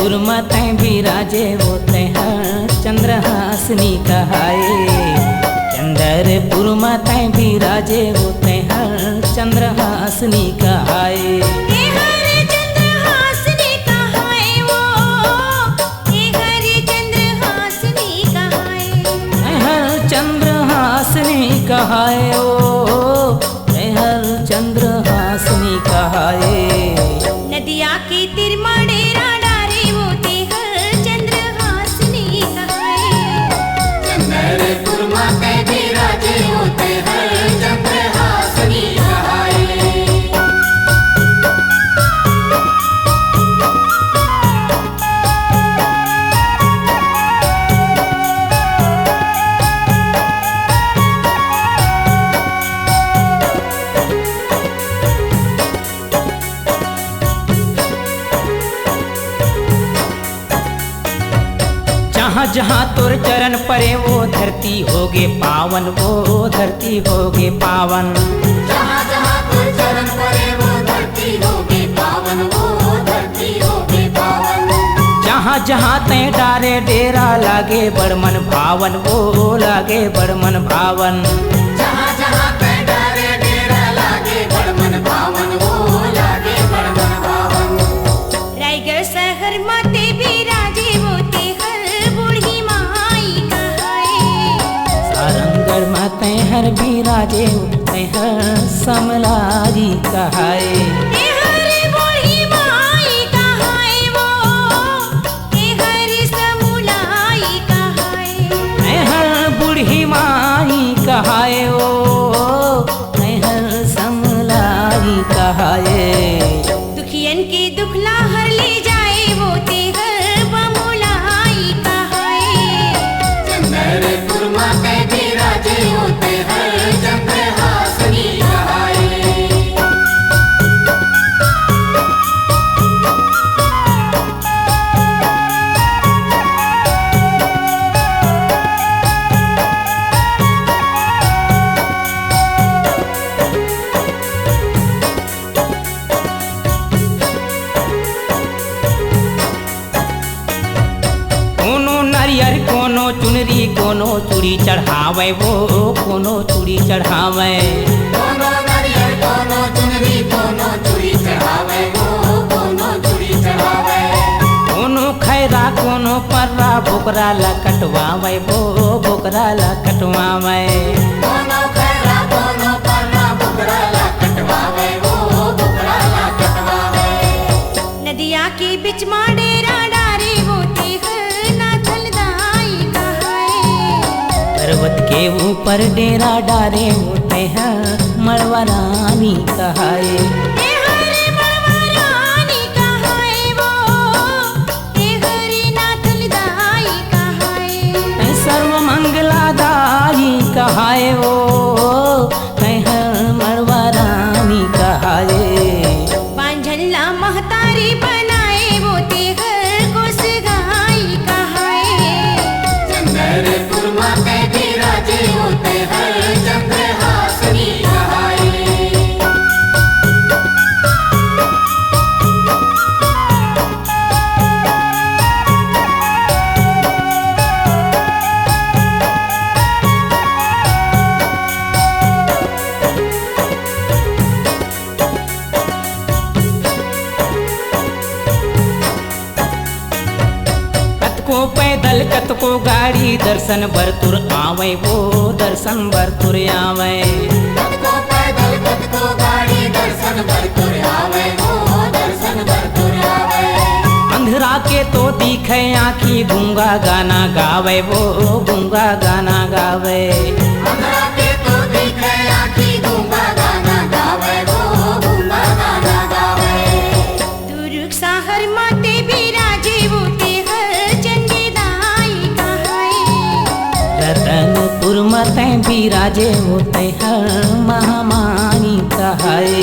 चंद्रपुर मते बिराजे होते हैं चंद्रहासनी कहाए। चंद्रपुर मते बिराजे होते हैं चंद्रहासनी कहाए। चंद्रहासनी कहाए ओ हर चंद्रहासनी कहाए। नदिया के तीर मडेरा डारे होते हर चंद्रहासनी कहाए। चंद्रपुर माते बिराजे होते हर चंद्रहासनी कहाए। जहाँ जहाँ तोर चरण परे वो धरती होगे पावन, वो धरती होगे पावन। जहाँ जहाँ तोर चरण परे वो धरती होगे पावन, वो धरती होगे पावन। जहाँ जहाँ तैं डारे डेरा लागे बड़मन भावन, वो लागे बड़मन भावन। जहाँ जहाँ तैं डारे डेरा लागे बड़मन भावन, वो लागे बड़मन भावन। रायगढ़ शहर माते बिराजे होते मते हर बिराजे होते हैं समलारी कहाए। हर बूढ़ी माई कहाए वो हर समलाई कहाए। हर बूढ़ी माई कहाए ओ हर समलारी कहाए। दुखियन के दुखला हर ले जाए वो हर बमुलाई कहाए। चंद्रपुर माते बिराजे होते हर चंद्रहासनी कहाए। कोनो नारियर कोनो चुनरी कोनो चूड़ी चढ़ावे, वो कोनो चूड़ी चढ़ावे। कोनो नारियल कोनो चुनरी कोनो चूड़ी चढ़ावे, वो कोनो चूड़ी चढ़ावे। कोनो खैरा कोनो पर्रा बोकरा ला कटवावे, वो बोकरा ला कटवावे। कोनो खैरा कोनो पर्रा बुकरा ला कटवावे, वो बुकरा ला कटवावे। नदिया के बीच डेरा डारे होते हर नाथलदाई कहाए। पर्वत के ऊपर डेरा डारे होते हैं मड़वरानी कहाए। हर मड़वरानी कहाए वो हर नाथलदाई कहाए। सर्व मंगलादाई कहाए वो हर मड़वरानी कहाए। बांझल्ला महतारी बनाए वो हर गोसगाई कहाए। चंद्रपुर माते बिराजे होते हर चंद्रहासनी कहाए। कतको पैदल कतको गाड़ी दर्शन बरतुर आवे, वो दर्शन बरतुर आवे। कतको पैदल कतको गाड़ी दर्शन बरतुर आवे, वो दर्शन बरतुर आवे। अंधरा के तो दिखे आँखी गूंगा गाना गावे, वो गूंगा गाना गावे। अंधरा के तो दिखे आँखी गूंगा गाना गावे, वो गूंगा गाना गावे। दुर्ग शहर माते बिराजे होते हर चंडीदाई कहाए। रतनपुर मते बिराजे होते हैं महामानी कहाए।